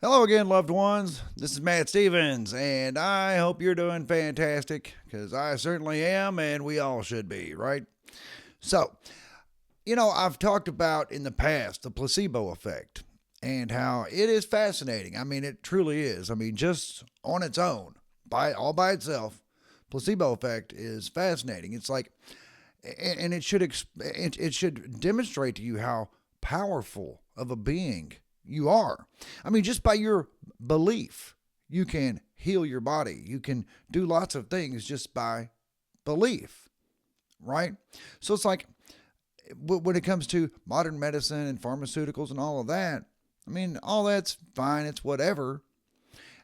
Hello again, loved ones. This is Matt Stevens, and I hope you're doing fantastic because I certainly am, and we all should be, right? So, I've talked about in the past the placebo effect and how it is fascinating. I mean, it truly is. I mean, just on its own, by itself, placebo effect is fascinating. It's like, and it should demonstrate to you how powerful of a being you are. I mean, just by your belief, you can heal your body. You can do lots of things just by belief, right? So it's like when it comes to modern medicine and pharmaceuticals and all of that, I mean, all that's fine, it's whatever.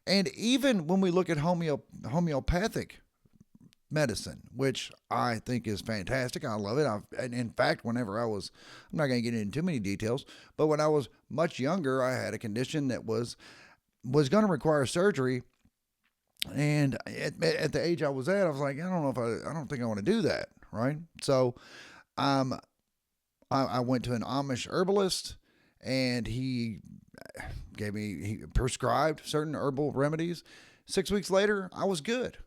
And even when we look at homeopathic medicine, which I think is fantastic. I love it. And in fact, whenever I'm not going to get into too many details, but when I was much younger, I had a condition that was going to require surgery. And at the age I was at, I was like, I don't think I want to do that. Right. So, um, I went to an Amish herbalist and he prescribed certain herbal remedies. 6 weeks later, I was good.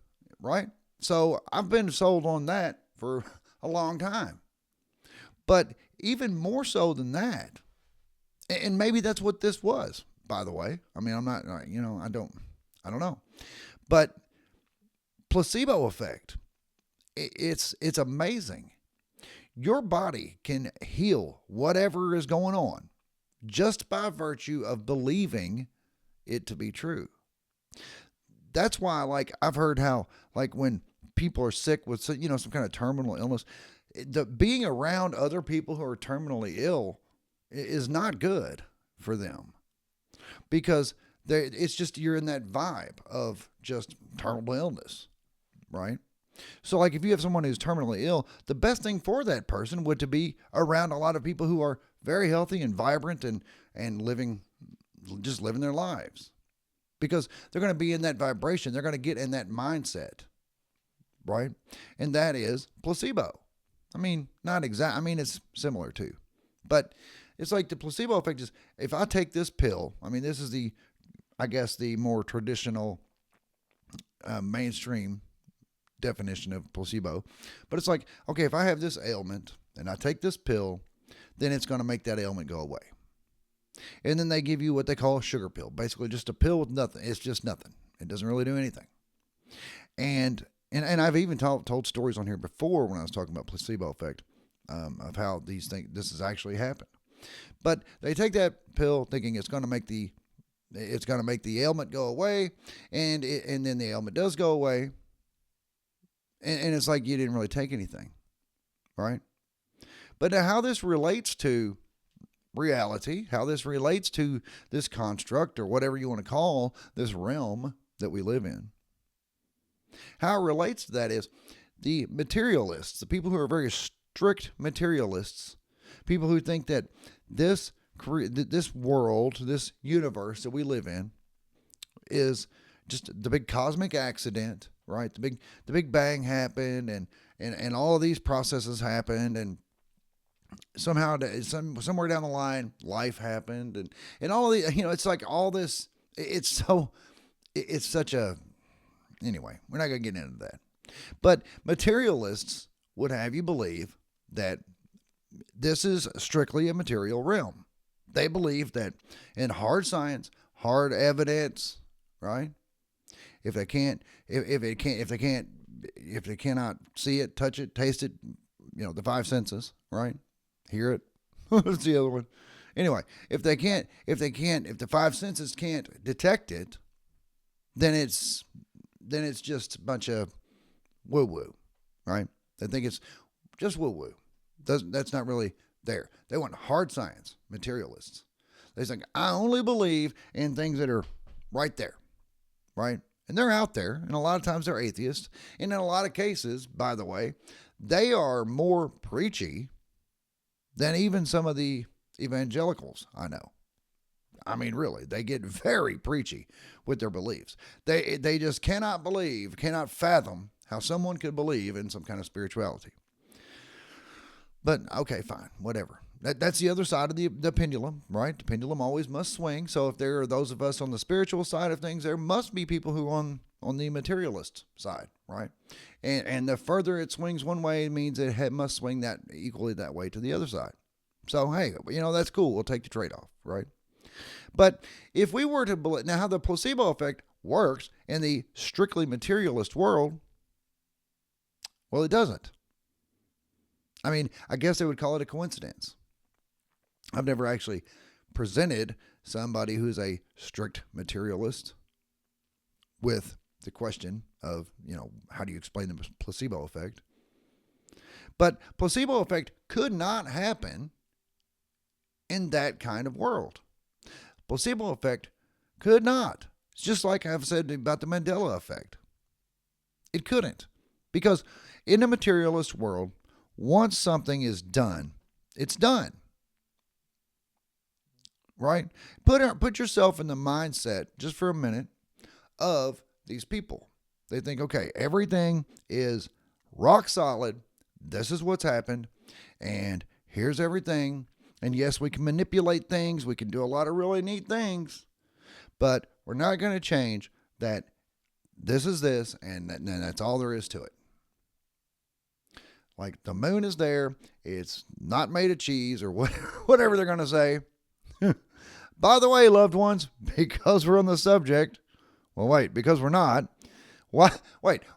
Right. So I've been sold on that for a long time. But even more so than that, and maybe that's what this was, by the way. I mean, I'm not, I don't know. But placebo effect, it's amazing. Your body can heal whatever is going on just by virtue of believing it to be true. That's why, like, I've heard how, like, when people are sick with some kind of terminal illness, the being around other people who are terminally ill is not good for them because it's just you're in that vibe of just terminal illness, right? So, like, if you have someone who's terminally ill, the best thing for that person would to be around a lot of people who are very healthy and vibrant and living their lives because they're going to be in that vibration. They're going to get in that mindset, right? And that is placebo. I mean, not exact. I mean, it's similar too, but it's like the placebo effect is if I take this pill. I mean, this is I guess, the more traditional, mainstream definition of placebo. But it's like, okay, if I have this ailment and I take this pill, then it's going to make that ailment go away. And then they give you what they call a sugar pill, basically just a pill with nothing. It's just nothing. It doesn't really do anything. And I've even told stories on here before when I was talking about placebo effect, of how this has actually happened. But they take that pill thinking it's going to make the ailment go away, and then the ailment does go away, and it's like you didn't really take anything, right? But now how this relates to reality, how this relates to this construct or whatever you want to call this realm that we live in, how it relates to that is the materialists, the people who are very strict materialists, people who think that this world, this universe that we live in, is just the big cosmic accident, right? The big bang happened, and all of these processes happened, and somehow somewhere down the line, life happened, and all of the it's like all this. It's such a anyway. We're not gonna get into that, but materialists would have you believe that this is strictly a material realm. They believe that in hard science, hard evidence, right? If they can't, if they cannot see it, touch it, taste it, the five senses, right? Hear it. What's the other one? Anyway, if the five senses can't detect it, then it's just a bunch of woo woo, right? They think it's just woo woo. That's not really there. They want hard science, materialists. They think, I only believe in things that are right there, right? And they're out there, and a lot of times they're atheists. And in a lot of cases, by the way, they are more preachy than even some of the evangelicals I know. I mean, really, they get very preachy with their beliefs. They just cannot fathom how someone could believe in some kind of spirituality. But okay, fine, whatever. That's the other side of the pendulum, right? The pendulum always must swing. So if there are those of us on the spiritual side of things, there must be people who are on the materialist side, right? And the further it swings one way, it means it must swing that equally that way to the other side. So hey, that's cool. We'll take the trade-off, right? But if we were to believe now how the placebo effect works in the strictly materialist world, well, it doesn't. I mean, I guess they would call it a coincidence. I've never actually presented somebody who's a strict materialist with the question of, how do you explain the placebo effect? But placebo effect could not happen in that kind of world. Placebo effect could not. It's just like I've said about the Mandela effect. It couldn't. Because in the materialist world, once something is done, it's done. Right? Put yourself in the mindset, just for a minute, of these people. They think, okay, everything is rock solid. This is what's happened. And here's everything. And yes, we can manipulate things. We can do a lot of really neat things. But we're not going to change that this is this, and that's all there is to it. Like the moon is there. It's not made of cheese or whatever they're going to say. By the way, loved ones, because we're on the subject. Well, wait, because we're not. While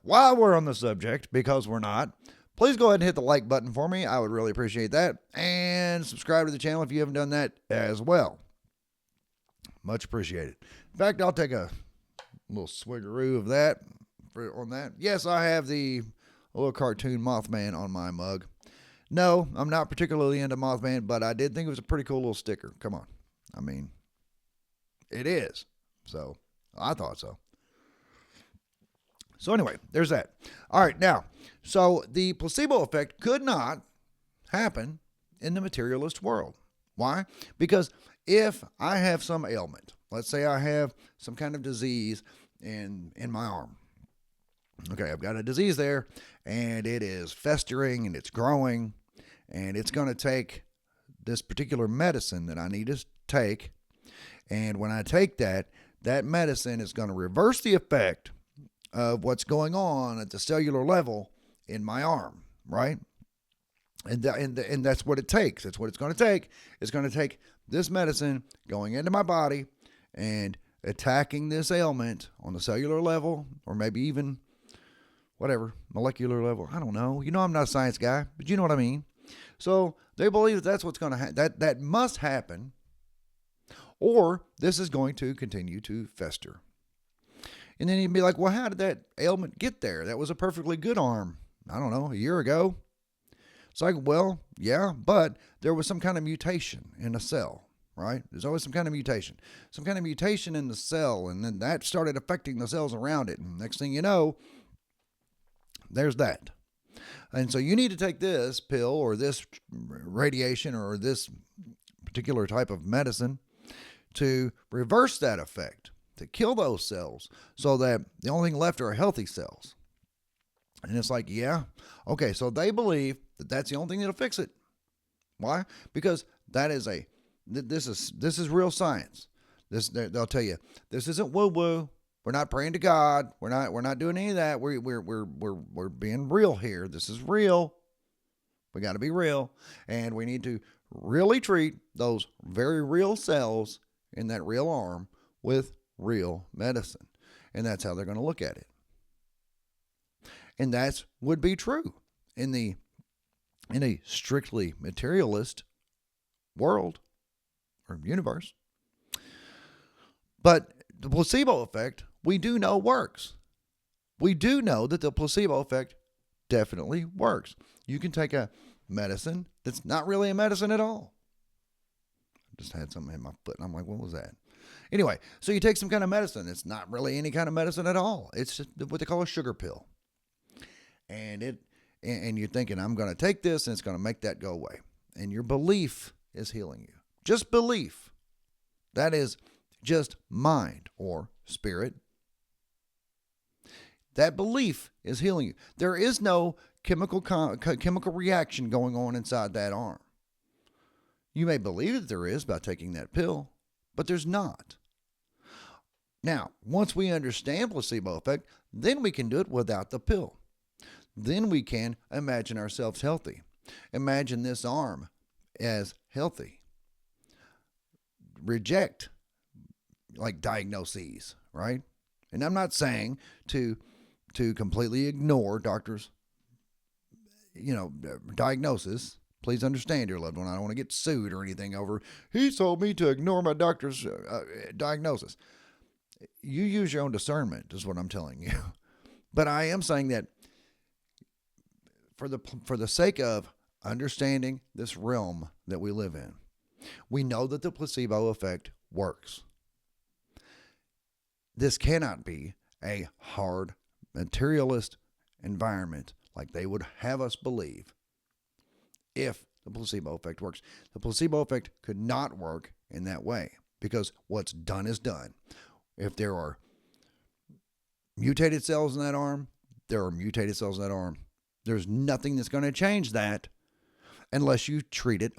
we're on the subject, because we're not, please go ahead and hit the like button for me. I would really appreciate that. And subscribe to the channel if you haven't done that as well. Much appreciated. In fact, I'll take a little swiggeroo of that on that. Yes, I have the little cartoon Mothman on my mug. No, I'm not particularly into Mothman, but I did think it was a pretty cool little sticker. Come on. I mean, it is. So, I thought so. So anyway, there's that. All right, now, so the placebo effect could not happen in the materialist world. Why? Because if I have some ailment, let's say I have some kind of disease in my arm. Okay, I've got a disease there, and it is festering, and it's growing, and it's going to take this particular medicine that I need to take, and when I take that medicine is going to reverse the effect of what's going on at the cellular level in my arm, right? And that's what it takes. That's what it's going to take. It's going to take this medicine going into my body and attacking this ailment on the cellular level, or maybe even whatever, molecular level. I don't know. I'm not a science guy, but you know what I mean. So they believe that's what's going to happen. That must happen, or this is going to continue to fester. And then you'd be like, well, how did that ailment get there? That was a perfectly good arm, I don't know, a year ago. It's like, well, yeah, but there was some kind of mutation in a cell, right? There's always some kind of mutation in the cell, and then that started affecting the cells around it. And next thing you know, there's that. And so you need to take this pill or this radiation or this particular type of medicine to reverse that effect, to kill those cells so that the only thing left are healthy cells. And it's like, yeah, okay, so they believe that that's the only thing that'll fix it. Why? Because this is real science. They'll tell you, this isn't woo-woo. We're not praying to God. We're not doing any of that. We're being real here. This is real. We got to be real, and we need to really treat those very real cells in that real arm with real medicine. And that's how they're going to look at it. And that would be true in a strictly materialist world or universe. But the placebo effect, we do know works. We do know that the placebo effect definitely works. You can take a medicine that's not really a medicine at all. I just had something in my foot, and I'm like, what was that? Anyway, so you take some kind of medicine. It's not really any kind of medicine at all. It's just what they call a sugar pill. And you're thinking, I'm going to take this, and it's going to make that go away. And your belief is healing you. Just belief. That is just mind or spirit. That belief is healing you. There is no chemical reaction going on inside that arm. You may believe that there is by taking that pill, but there's not. Now, once we understand placebo effect, then we can do it without the pill. Then we can imagine ourselves healthy. Imagine this arm as healthy. Reject like diagnoses, right? And I'm not saying to completely ignore doctors, diagnosis. Please understand, dear loved one, I don't want to get sued or anything over, he told me to ignore my doctor's diagnosis. You use your own discernment, is what I'm telling you. But I am saying that for the sake of understanding this realm that we live in, we know that the placebo effect works. This cannot be a hard materialist environment like they would have us believe if the placebo effect works. The placebo effect could not work in that way because what's done is done. If there are mutated cells in that arm, there are mutated cells in that arm. There's nothing that's going to change that unless you treat it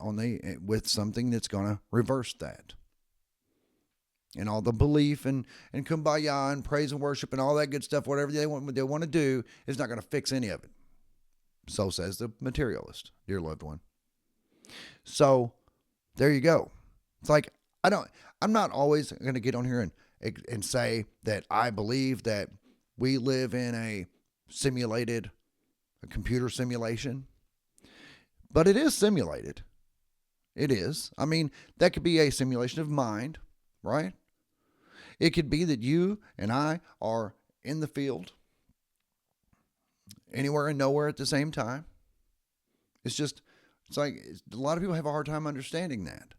with something that's going to reverse that. And all the belief and kumbaya and praise and worship and all that good stuff, whatever they want to do, is not going to fix any of it. So says the materialist, dear loved one. So there you go. It's like I'm not always going to get on here and say that I believe that we live in a computer simulation, but it is simulated. It is. I mean, that could be a simulation of mind, right? It could be that you and I are in the field, anywhere and nowhere at the same time. It's like a lot of people have a hard time understanding that.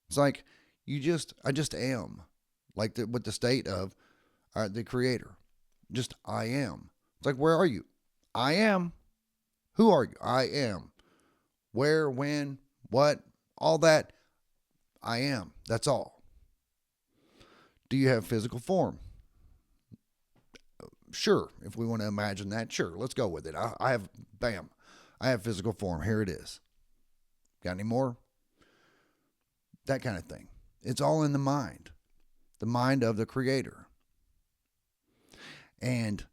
It's like I just am, like with the state of the creator. Just I am. It's like, where are you? I am. Who are you? I am. Where, when, what, all that. I am. That's all. Do you have physical form? Sure. If we want to imagine that, sure. Let's go with it. I have physical form. Here it is. Got any more? That kind of thing. It's all in the mind of the creator. And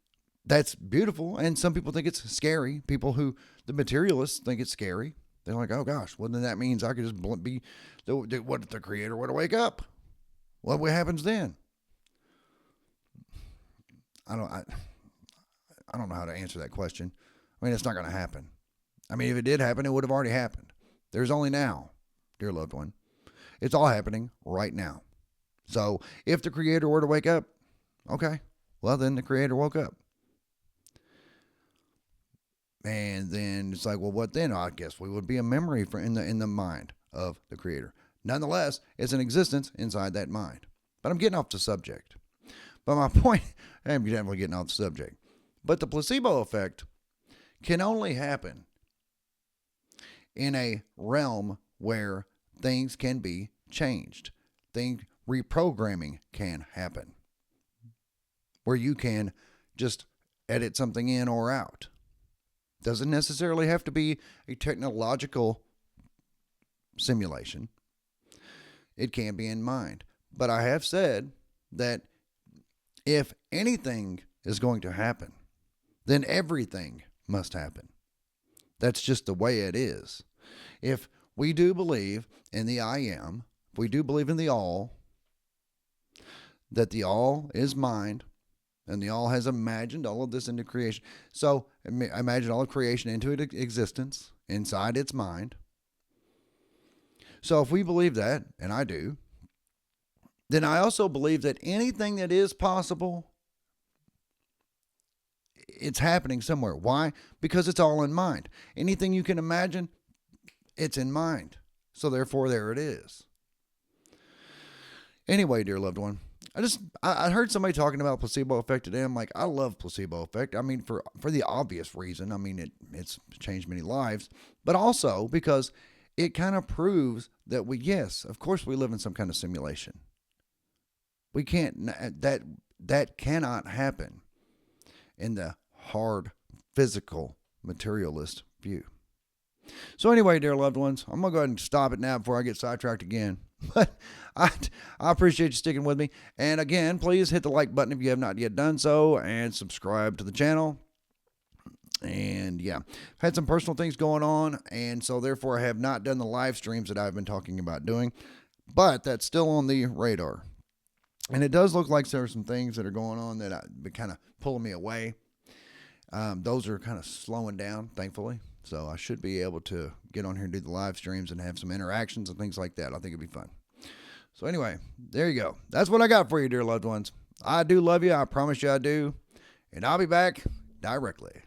that's beautiful. And some people think it's scary. The materialists think it's scary. They're like, oh gosh, well then that means I could just be, what if the creator were to wake up? What happens then? I don't know how to answer that question. I mean, it's not going to happen. I mean, if it did happen, it would have already happened. There's only now, dear loved one. It's all happening right now. So if the creator were to wake up, okay, well then the creator woke up. And then it's like, well, what then? I guess we would be a memory in the mind of the creator. Nonetheless, it's an existence inside that mind. But I'm getting off the subject. But my point, I'm definitely getting off the subject. But the placebo effect can only happen in a realm where things can be changed. Reprogramming can happen. Where you can just edit something in or out. Doesn't necessarily have to be a technological simulation. It can be in mind. But I have said that if anything is going to happen, then everything must happen. That's just the way it is. If we do believe in the I am, if we do believe in the all, that the all is mind, and the all has imagined all of this into creation. So imagine all of creation into existence inside its mind. So if we believe that, and I do, then I also believe that anything that is possible, it's happening somewhere. Why? Because it's all in mind. Anything you can imagine, it's in mind. So therefore, there it is. Anyway, dear loved one, I heard somebody talking about placebo effect today. I'm like, I love placebo effect. I mean, for the obvious reason. I mean, it's changed many lives, but also because it kind of proves that yes, of course we live in some kind of simulation. We can't, that cannot happen in the hard, physical, materialist view. So anyway, dear loved ones, I'm going to go ahead and stop it now before I get sidetracked again. But I, I appreciate you sticking with me. And again, please hit the like button if you have not yet done so, and subscribe to the channel. And yeah, I've had some personal things going on, and so therefore I have not done the live streams that I've been talking about doing, but that's still on the radar. And it does look like there are some things that are going on that have been kind of pulling me away. Those are kind of slowing down, thankfully. So I should be able to get on here and do the live streams and have some interactions and things like that. I think it'd be fun. So anyway, there you go. That's what I got for you, dear loved ones. I do love you. I promise you I do. And I'll be back directly.